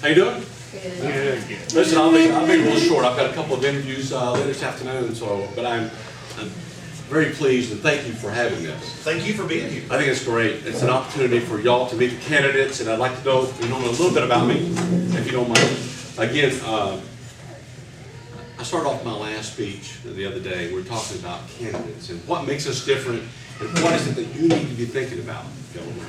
How you doing? Good. Listen, I'll be real short. I've got a couple of interviews later this afternoon, but I'm very pleased and thank you for having this. Thank you for being here. I think it's great. It's an opportunity for y'all to meet the candidates, and I'd like to know a little bit about me, if you don't mind. Again, I started off my last speech the other day. We were talking about candidates and what makes us different, and what is it that you need to be thinking about, gentlemen.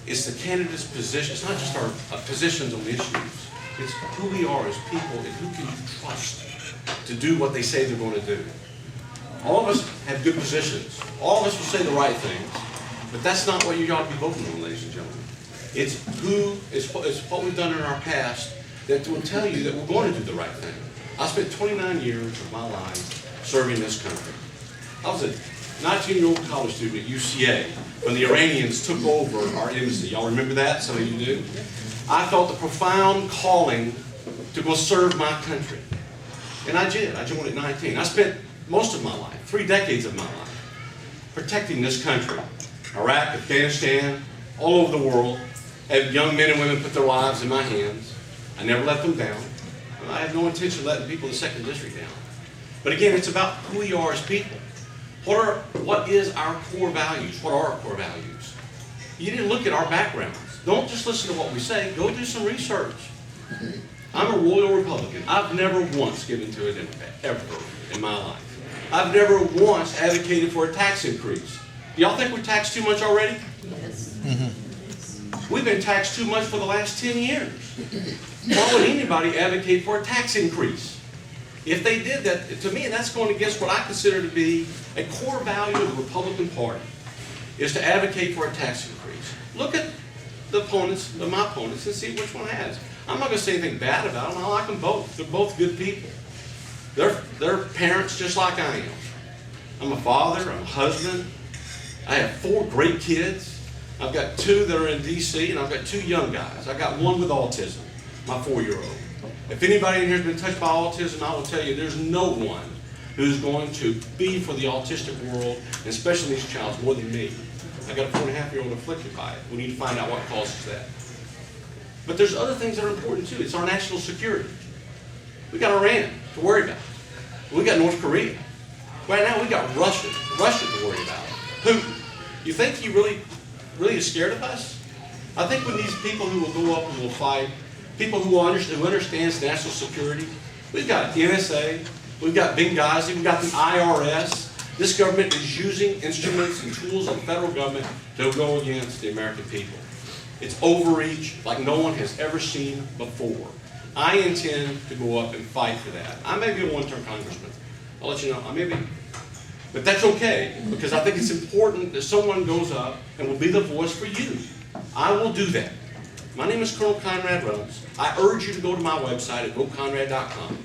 It's the candidate's position. It's not just our positions on issues. It's who we are as people and who can you trust to do what they say they're going to do. All of us have good positions. All of us will say the right things, but that's not what you ought to be voting on, ladies and gentlemen. It's what we've done in our past that will tell you that we're going to do the right thing. I spent 29 years of my life serving this country. I was a 19-year-old college student at UCA when the Iranians took over our embassy. Y'all remember that? Some of you do. I felt a profound calling to go serve my country. And I did. I joined at 19. I spent most of my life, 3 decades of my life, protecting this country. Iraq, Afghanistan, all over the world. Had young men and women put their lives in my hands. I never let them down. I have no intention of letting people in the 2nd District down. But again, it's about who we are as people. What is our core values? What are our core values? You need to look at our backgrounds. Don't just listen to what we say. Go do some research. I'm a royal Republican. I've never once given to a Democrat, ever in my life. I've never once advocated for a tax increase. Do y'all think we're taxed too much already? Yes. We've been taxed too much for the last 10 years. Why would anybody advocate for a tax increase? If they did that, to me, that's going against what I consider to be a core value of the Republican Party, is to advocate for a tax increase. Look at the opponents, my opponents, and see which one has. I'm not going to say anything bad about them. I like them both. They're both good people. They're parents just like I am. I'm a father. I'm a husband. I have 4 great kids. I've got 2 that are in D.C., and I've got 2 young guys. I've got 1 with autism, my 4-year-old. If anybody in here has been touched by autism, I will tell you there's no one who's going to be for the autistic world, and especially these children, more than me. I've got a 4.5-year-old afflicted by it. We need to find out what causes that. But there's other things that are important too. It's our national security. We got Iran to worry about. We got North Korea. Right now we got Russia to worry about. Putin. You think he really is scared of us? I think when these people who will go up and will fight, people who understands national security, we've got NSA, we've got Benghazi, we've got the IRS. This government is using instruments and tools of the federal government to go against the American people. It's overreach like no one has ever seen before. I intend to go up and fight for that. I may be a one-term congressman. I'll let you know. I may be. But that's okay, because I think it's important that someone goes up and will be the voice for you. I will do that. My name is Colonel Conrad Reynolds. I urge you to go to my website at goconrad.com.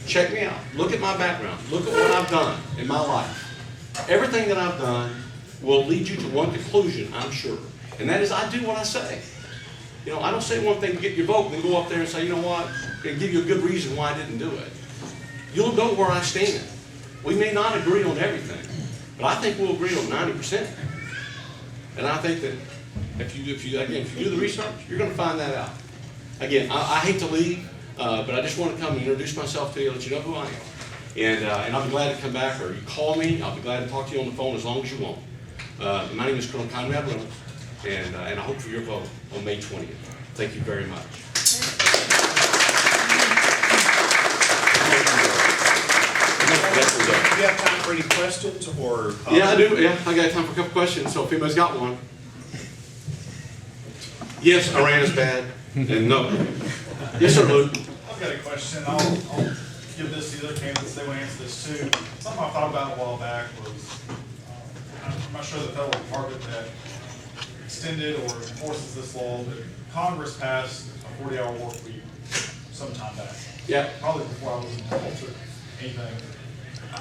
Check me out. Look at my background. Look at what I've done in my life. Everything that I've done will lead you to one conclusion, I'm sure. And that is, I do what I say. You know, I don't say one thing to get your vote and then go up there and say, you know what, and give you a good reason why I didn't do it. You'll know where I stand. We may not agree on everything, but I think we'll agree on 90%. And I think that if you do the research, you're going to find that out. Again, I hate to leave, but I just want to come and introduce myself to you, let you know who I am. And I'll be glad to come back, or you call me. I'll be glad to talk to you on the phone as long as you want. My name is Colonel Conrad Reynolds, and I hope for your vote on May 20th. Thank you very much. Do you have time for any questions or? Yeah, I do. Yeah, I got time for a couple questions. So if anybody's got one. Yes, Iran is bad, and no. Yes, sir, Luke. I've got a question. I'll give this to the other candidates. They want to answer this too. Something I thought about a while back was, I'm not sure the federal department that extended or enforces this law, but Congress passed a 40-hour work week sometime back. Yeah. Probably before I was involved to anything.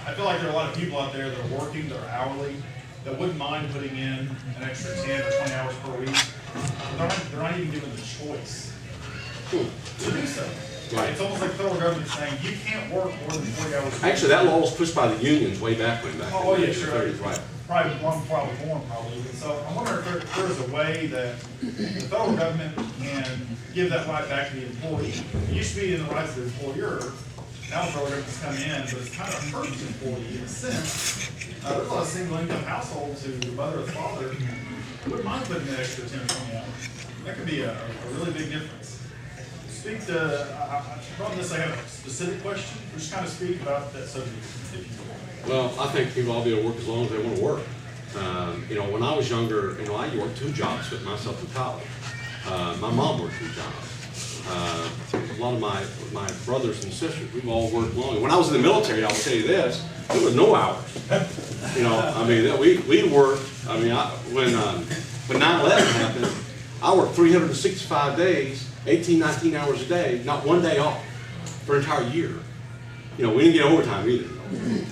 I feel like there are a lot of people out there that are working, that are hourly, that wouldn't mind putting in an extra 10 or 20 hours per week. They're not even given the choice to do so. Right. It's almost like the federal government saying you can't work more than 40 hours a week. Actually, that law was pushed by the unions way back when. Oh, yeah, sure. 30s, right. Probably more, probably. And so I wonder if there's a way that the federal government can and give that right back to the employee. It used to be in the rights of the employer. Now the program has come in, but it's kind of hurts the employee in a sense. There's a lot of single income households who the mother or the father wouldn't mind putting an extra 10 or 20 hours. That could be a really big difference. Speak to, I brought this, I have a specific question, just kind of speak about that subject, if you will. Well, I think people ought to be able to work as long as they want to work. When I was younger, I worked 2 jobs, put myself through college. My mom worked 2 jobs. A lot of my brothers and sisters, we've all worked long. When I was in the military, I'll tell you this, there was no hours. We worked, when 9/11 happened, I worked 365 days, 18, 19 hours a day, not one day off for an entire year. We didn't get overtime either.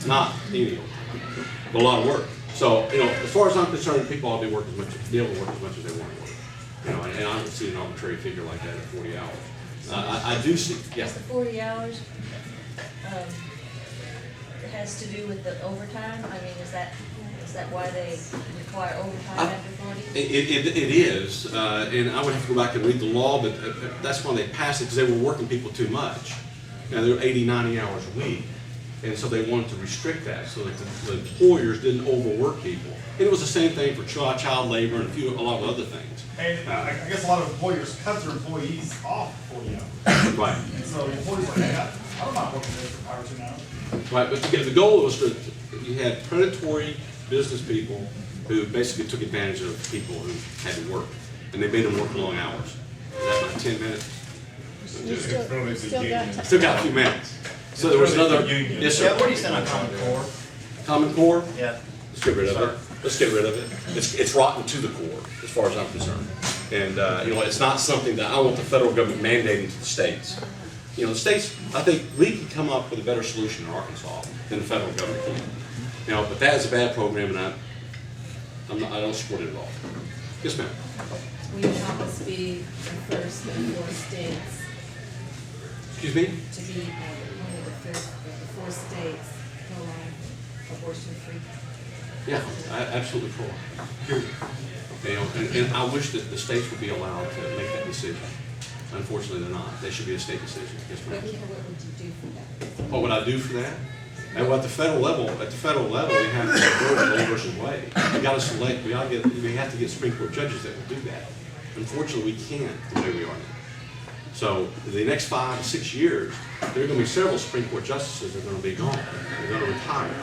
Not any overtime, but a lot of work. So, as far as I'm concerned, people ought to be able to work as much as they want to work. And I don't see an arbitrary figure like that at 40 hours. I do see, yes. The 40 hours has to do with the overtime? I mean, is that why they require overtime after 40? It is, and I would have to go back and read the law, but that's why they passed it, because they were working people too much. Now, they're 80, 90 hours a week, and so they wanted to restrict that so that the employers didn't overwork people. And it was the same thing for child labor and a lot of other things. And I guess a lot of employers cut their employees off 40 hours. Right. And so the employees are like, hey, I don't mind working there for 5 or 2 hours. Right, but the goal was you had predatory business people who basically took advantage of people who had to work, and they made them work long hours. Is that my 10 minutes? You still got time. Still got a few minutes. So there was another, yes, sir. Yeah, what do you send on Common Core? Common Core? Yeah. Let's get rid of it. Let's get rid of it. It's rotten to the core, as far as I'm concerned. And, it's not something that I want the federal government mandating to the states. The states, I think we can come up with a better solution in Arkansas than the federal government can. But that is a bad program, and I don't support it at all. Yes, ma'am. Will you help us be the first of 4 states Excuse me? to be one of the first of the 4 states abortion free? Yeah, absolutely for. And I wish that the states would be allowed to make that decision. Unfortunately, they're not. They should be a state decision. Yes, ma'am. What would you do for that? What would I do for that? And at the federal level, we have to have Roe versus Wade. We got to select. We have to get Supreme Court judges that will do that. Unfortunately, we can't the way we are now. So the next 5 to 6 years, there are going to be several Supreme Court justices that are going to be gone. They're going to retire.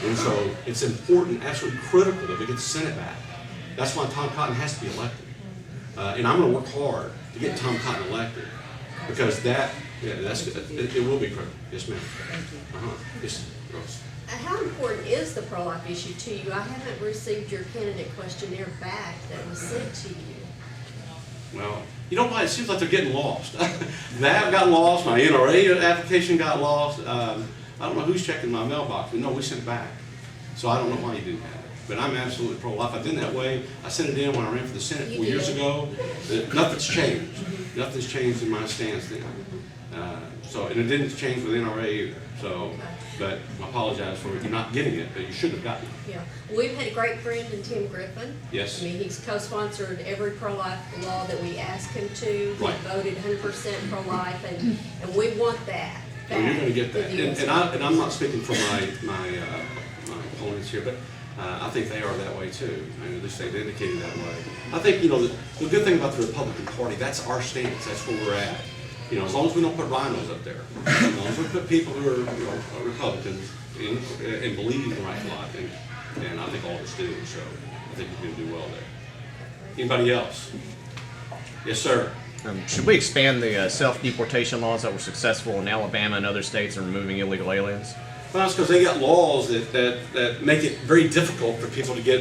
And so it's important, absolutely critical that we get the Senate back. That's why Tom Cotton has to be elected. And I'm going to work hard to get Tom Cotton elected, because it will be critical. Yes, ma'am. Yes, Rose. How important is the pro-life issue to you? I haven't received your candidate questionnaire back that was sent to you. Well, you know why? It seems like they're getting lost. That got lost. My NRA application got lost. I don't know who's checking my mailbox, but no, we sent it back. So I don't know why you didn't have it. But I'm absolutely pro-life. I've been that way. I sent it in when I ran for the Senate 4 years ago. Nothing's changed. Nothing's changed in my stance then. And it didn't change with NRA either. But I apologize for you not getting it, but you should have gotten it. Yeah, we've had a great friend in Tim Griffin. Yes. I mean, he's co-sponsored every pro-life law that we asked him to. Right. He voted 100% pro-life, and we want that. Well, you're going to get that. And I'm not speaking for my opponents here, but I think they are that way too. At least they've indicated that way. I think, the good thing about the Republican Party, that's our stance. That's where we're at. As long as we don't put rhinos up there, as long as we put people who are Republicans and believe in the right lot, and I think all of us do, so I think we're going to do well there. Anybody else? Yes, sir. Should we expand the self-deportation laws that were successful in Alabama and other states in removing illegal aliens? Well, it's because they got laws that make it very difficult for people to get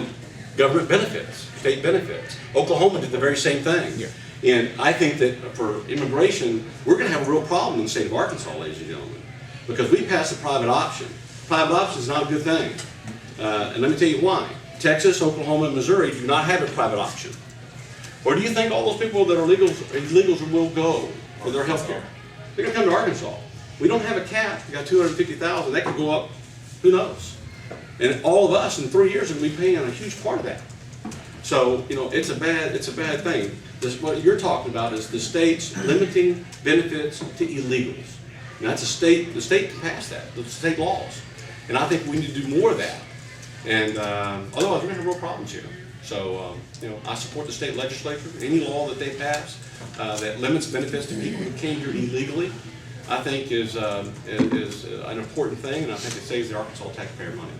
government benefits, state benefits. Oklahoma did the very same thing. Yeah. And I think that for immigration, we're going to have a real problem in the state of Arkansas, ladies and gentlemen, because we passed a private option. Private option is not a good thing. And let me tell you why. Texas, Oklahoma, and Missouri do not have a private option. Where do you think all those people that are illegals will go for their health care? They're going to come to Arkansas. We don't have a cap. We got 250,000. That could go up, who knows? And all of us in 3 years are going to be paying a huge part of that. So, it's a bad thing. what you're talking about is the states limiting benefits to illegals. And that's the state passed that, the state laws. And I think we need to do more of that. And otherwise, we're going to have real problems here. So, I support the state legislature. Any law that they pass that limits benefits to people who came here illegally, I think is an important thing, and I think it saves the Arkansas taxpayer money.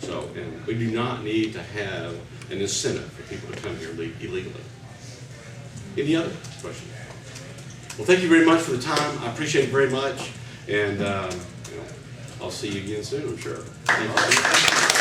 So, and we do not need to have an incentive for people to come here illegally. Any other questions? Well, thank you very much for the time. I appreciate it very much, and I'll see you again soon, I'm sure. Thank you.